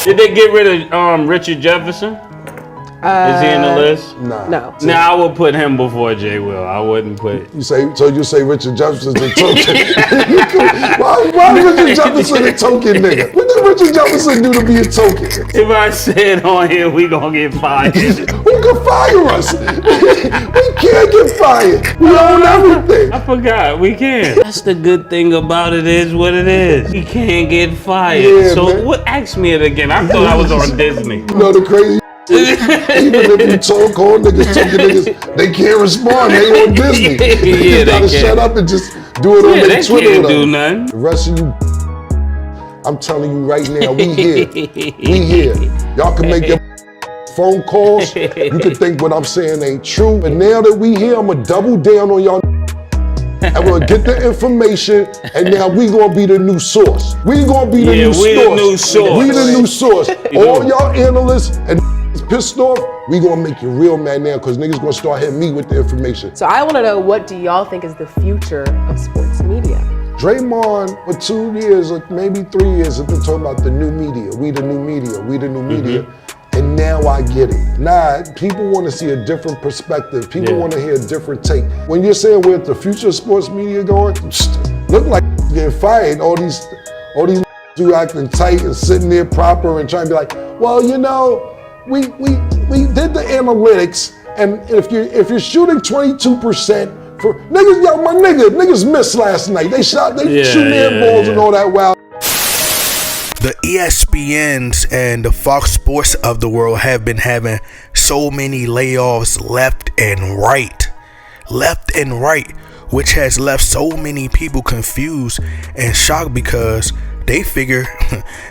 Did they get rid of Richard Jefferson? Is he in the list? No. Nah, I would put him before Jay Will. I wouldn't put. You say Richard Jefferson's the token? why Richard Jefferson a token nigga? What did Richard Jefferson do to be a token? If I say it on here, we gonna get fired. Who can fire us? We can't get fired. We own everything. I forgot. We can. That's the good thing about it is what it is. We can't get fired. Yeah, so man. What? Ask me it again. I thought I was on Disney. You know the crazy. Even if you call niggas token niggas, they can't respond. They on Disney. Yeah, you gotta they shut up and just do it on their they Twitter. Can't do nothing. The rest of you, I'm telling you right now, we here. We here. Y'all can make your phone calls. You can think what I'm saying ain't true. But now that we here, I'm gonna double down on y'all. And we're gonna get the information, and now we gonna be the new source. We gonna be the new source. The new source. We the new source. All y'all analysts and pissed off, we gonna make you real mad now, because niggas gonna start hitting me with the information. So I wanna know, what do y'all think is the future of sports media? Draymond, for 2 years, or maybe 3 years, have been talking about the new media. We the new media, we the new media. And now I get it. Nah, people want to see a different perspective. People want to hear a different take. When you're saying where's the future of sports media going, look like getting fired. All these who acting tight and sitting there proper and trying to be like, well, you know, we did the analytics, and if you're shooting 22% for niggas, yo, my niggas missed last night. They shooting air balls and all that wild. The ESPNs and the Fox Sports of the world have been having so many layoffs left and right, which has left so many people confused and shocked, because they figure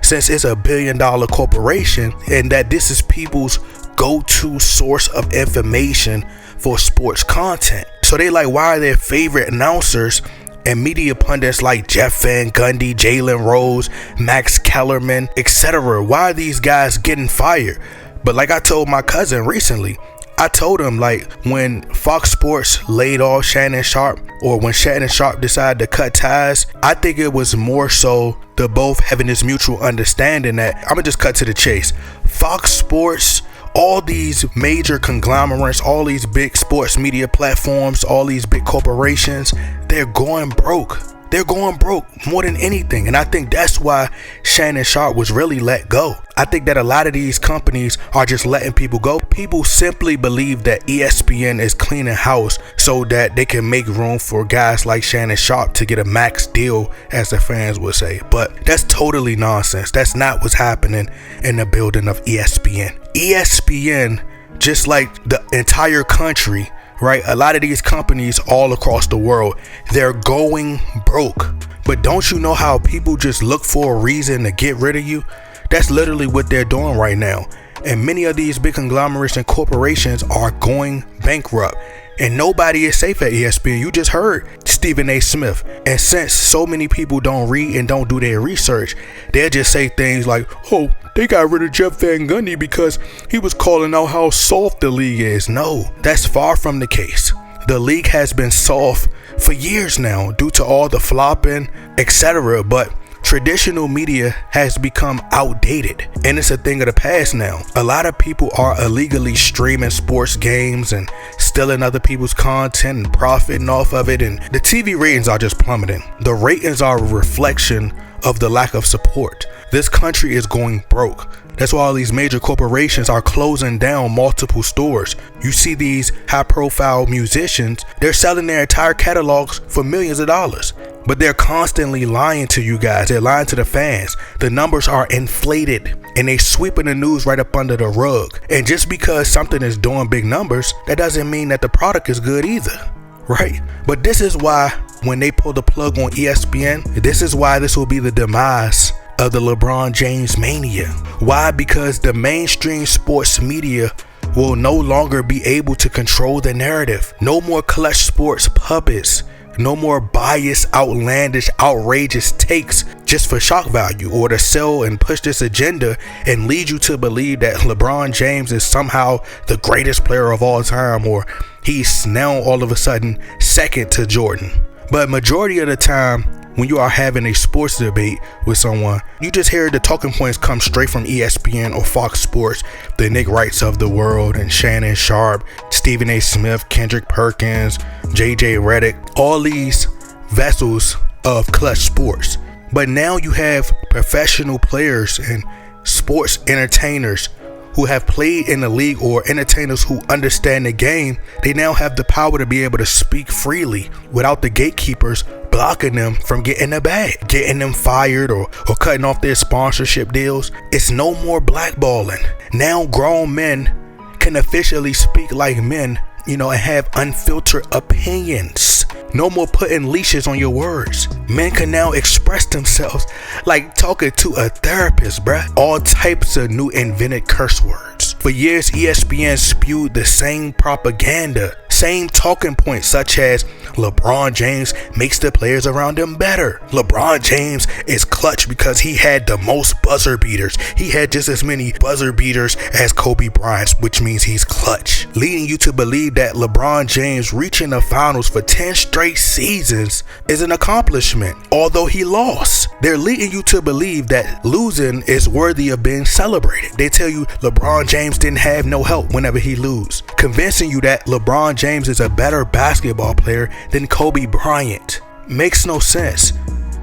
since it's $1 billion corporation and that this is people's go-to source of information for sports content. So they like, why are their favorite announcers and media pundits like Jeff Van Gundy, Jalen Rose, Max Kellerman, etc., why are these guys getting fired? But like I told my cousin recently, I told him, like, when Fox Sports laid off Shannon Sharpe, or when Shannon Sharpe decided to cut ties, I think it was more so the both having this mutual understanding that, I'm gonna just cut to the chase. Fox Sports, all these major conglomerates, all these big sports media platforms, all these big corporations, they're going broke. They're going broke more than anything. And I think that's why Shannon Sharpe was really let go. I think that a lot of these companies are just letting people go. People simply believe that ESPN is cleaning house so that they can make room for guys like Shannon Sharpe to get a max deal, as the fans would say. But that's totally nonsense. That's not what's happening in the building of ESPN. ESPN, just like the entire country, right? A lot of these companies all across the world, they're going broke. But don't you know how people just look for a reason to get rid of you? That's literally what they're doing right now. And many of these big conglomerates and corporations are going bankrupt. And nobody is safe at ESPN. You just heard Stephen A.Smith. And since so many people don't read and don't do their research, they'll just say things like, oh, they got rid of Jeff Van Gundy because he was calling out how soft the league is. No, that's far from the case. The league has been soft for years now due to all the flopping, etc. But traditional media has become outdated, and it's a thing of the past now. A lot of people are illegally streaming sports games and stealing other people's content and profiting off of it, and the TV ratings are just plummeting. The ratings are a reflection of the lack of support. This country is going broke. That's why all these major corporations are closing down multiple stores. You see these high-profile musicians, they're selling their entire catalogs for millions of dollars. But they're constantly lying to you guys. They're lying to the fans. The numbers are inflated, and they sweeping the news right up under the rug. And just because something is doing big numbers, that doesn't mean that the product is good either, right? But this is why when they pull the plug on ESPN, this is why this will be the demise of the LeBron James mania. Why? Because the mainstream sports media will no longer be able to control the narrative. No more clutch sports puppets. No more biased, outlandish, outrageous takes just for shock value or to sell and push this agenda and lead you to believe that LeBron James is somehow the greatest player of all time, or he's now all of a sudden second to Jordan. But majority of the time, when you are having a sports debate with someone, you just hear the talking points come straight from ESPN or Fox Sports, the Nick Wrights of the world, and Shannon Sharp, Stephen A.Smith, Kendrick Perkins, JJ Redick, all these vessels of clutch sports. But now you have professional players and sports entertainers who have played in the league, or entertainers who understand the game. They now have the power to be able to speak freely without the gatekeepers blocking them from getting a bag, getting them fired, or cutting off their sponsorship deals. It's no more blackballing. Now grown men can officially speak like men, and have unfiltered opinions. No more putting leashes on your words. Men can now express themselves like talking to a therapist, bruh. All types of new invented curse words. For years, ESPN spewed the same propaganda, same talking points such as LeBron James makes the players around him better. LeBron James is clutch because he had the most buzzer beaters. He had just as many buzzer beaters as Kobe Bryant, which means he's clutch. Leading you to believe that LeBron James reaching the finals for 10 straight seasons is an accomplishment, although he lost. They're leading you to believe that losing is worthy of being celebrated. They tell you LeBron James didn't have no help whenever he lose, convincing you that LeBron James is a better basketball player than Kobe Bryant. Makes no sense.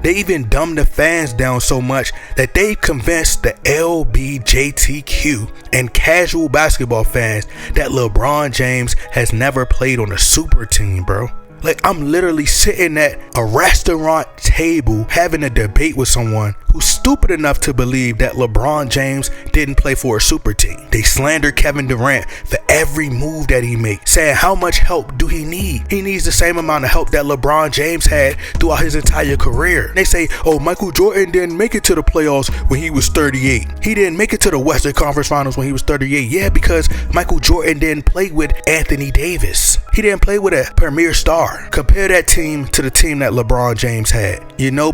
They even dumb the fans down so much that they've convinced the LBJTQ and casual basketball fans that LeBron James has never played on a super team, bro. Like, I'm literally sitting at a restaurant table having a debate with someone who's stupid enough to believe that LeBron James didn't play for a super team. They slander Kevin Durant for every move that he makes, saying how much help do he need? He needs the same amount of help that LeBron James had throughout his entire career. They say, oh, Michael Jordan didn't make it to the playoffs when he was 38. He didn't make it to the Western Conference Finals when he was 38. Yeah, because Michael Jordan didn't play with Anthony Davis. He didn't play with a premier star. Compare that team to the team that LeBron James had.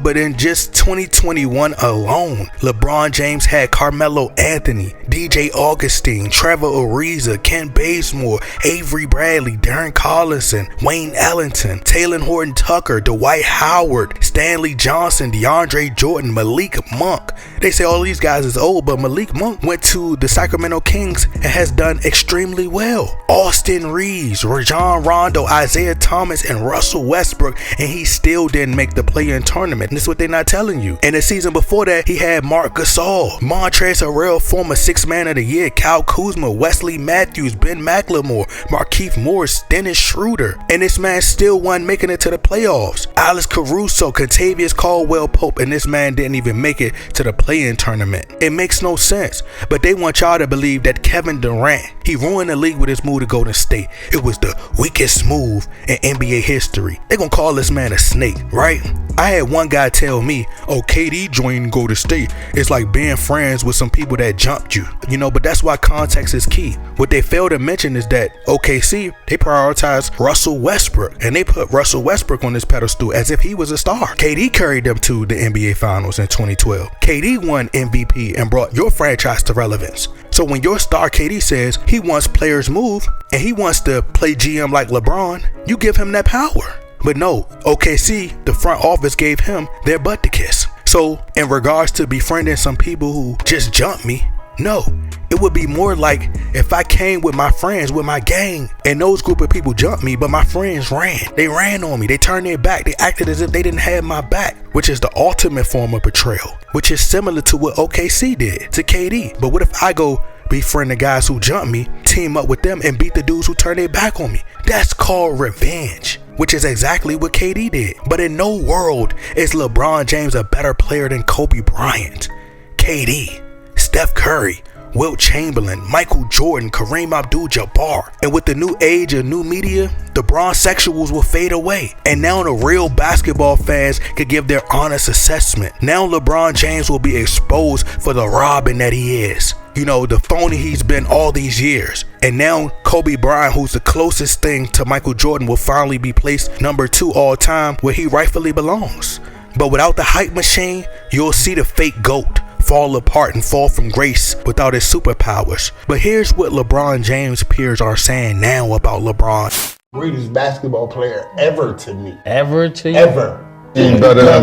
But in just 2021 alone, LeBron James had Carmelo Anthony, DJ Augustine, Trevor Ariza, Ken Bazemore, Avery Bradley, Darren Collison, Wayne Ellington, Taylor Horton Tucker, Dwight Howard, Stanley Johnson, DeAndre Jordan, Malik Monk. They say all these guys is old, but Malik Monk went to the Sacramento Kings and has done extremely well. Austin Reeves, Rajon Rondo, Isaiah Thomas, and Russell Westbrook, and he still didn't make the play-in tournament. And this is what they're not telling you. And the season before that, he had Marc Gasol, Montrezl Harrell, former Sixth Man of the Year, Kyle Kuzma, Wesley Matthews, Ben McLemore, Markieff Morris, Dennis Schroeder, and this man still wasn't making it to the playoffs. Alex Caruso, Contavious Caldwell-Pope, and this man didn't even make it to the play-in tournament. It makes no sense, but they want y'all to believe that Kevin Durant, he ruined the league with his move to Golden State. It was the weakest move in NBA history. They gonna call this man a snake, right? I had one guy tell me, oh, KD joining Golden State is like being friends with some people that jumped you. But that's why context is key. What they fail to mention is that OKC, they prioritize Russell Westbrook, and they put Russell Westbrook on this pedestal as if he was a star. KD carried them to the NBA Finals in 2012. KD won MVP and brought your franchise to relevance. So when your star KD says he wants players move and he wants to play GM like LeBron, you give him that power. But no, OKC, the front office gave him their butt to kiss. So in regards to befriending some people who just jumped me, no, it would be more like if I came with my friends, with my gang, and those group of people jumped me, but my friends ran. They ran on me. They turned their back. They acted as if they didn't have my back, which is the ultimate form of betrayal, which is similar to what OKC did to KD. But what if I go befriend the guys who jumped me, team up with them, and beat the dudes who turned their back on me? That's called revenge, which is exactly what KD did. But in no world is LeBron James a better player than Kobe Bryant, KD, Steph Curry, Wilt Chamberlain, Michael Jordan, Kareem Abdul-Jabbar. And with the new age of new media, the bronzexuals will fade away. And now the real basketball fans could give their honest assessment. Now LeBron James will be exposed for the Robin that he is. The phony he's been all these years. And now Kobe Bryant, who's the closest thing to Michael Jordan, will finally be placed number 2 all time where he rightfully belongs. But without the hype machine, you'll see the fake GOAT fall apart and fall from grace without his superpowers. But here's what LeBron James peers are saying now about LeBron. Greatest basketball player ever to me. Ever to you? Ever. He's better than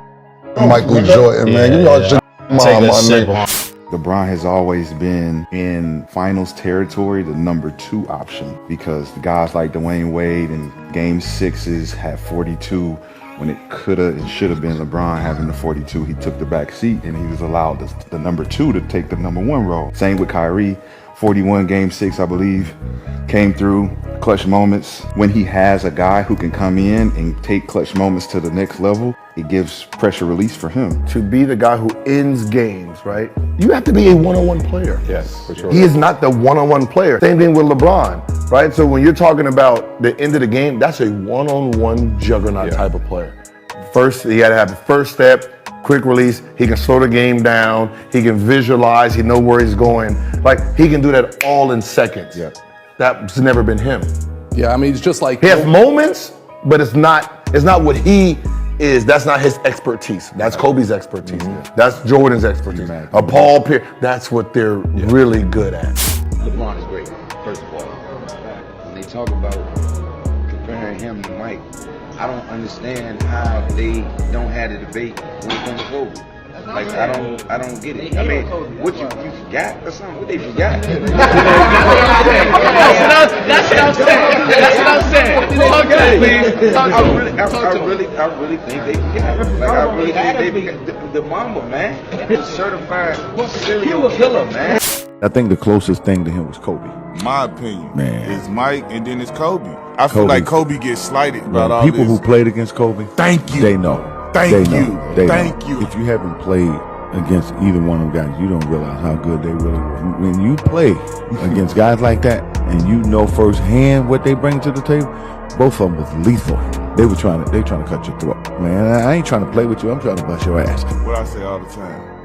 Michael Jordan, man. You know what your mom, my nigga. LeBron has always been in finals territory, the number 2 option, because the guys like Dwayne Wade in game 6s had 42 when it could have and should have been LeBron having the 42. He took the back seat and he was allowed the number 2 to take the number 1 role. Same with Kyrie, 41 game 6, I believe, came through clutch moments. When he has a guy who can come in and take clutch moments to the next level, it gives pressure release for him. To be the guy who ends games, right? You have to be a one-on-one player. Yes, for sure. He is not the one-on-one player. Same thing with LeBron, right? So when you're talking about the end of the game, that's a one-on-one juggernaut type of player. First, he had to have the first step, quick release. He can slow the game down. He can visualize. He know where he's going. Like, he can do that all in seconds. Yeah. That's never been him. Yeah, I mean, it's just like He has moments, but it's not what he is. That's not his expertise. That's Kobe's expertise. That's Jordan's expertise. Paul Pierce. That's what they're really good at. LeBron is great, first of all. When they talk about comparing him to Mike, I don't understand how they don't have the debate when it comes to Kobe. Like, I don't get it. I mean, what you forgot or something? What they forgot? That's what I'm saying. That's what I'm saying. Talk to me, please. I really think they forgot. Like, I really think they forgot. The mama, man. The certified serial killer, man. I think the closest thing to him was Kobe. My opinion, Man. is Mike, and then it's Kobe. I feel like Kobe gets slighted about all People this. who played against Kobe, Thank you. they know. Thank They you. know. They Thank know. you. If you haven't played against either one of them guys, you don't realize how good they really were. When you play against guys like that, and you know firsthand what they bring to the table, both of them was lethal. They trying to cut your throat. Man, I ain't trying to play with you. I'm trying to bust your ass. What I say all the time.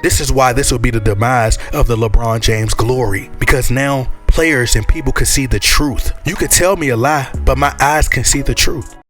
This is why this will be the demise of the LeBron James glory, because now players and people can see the truth. You can tell me a lie, but my eyes can see the truth.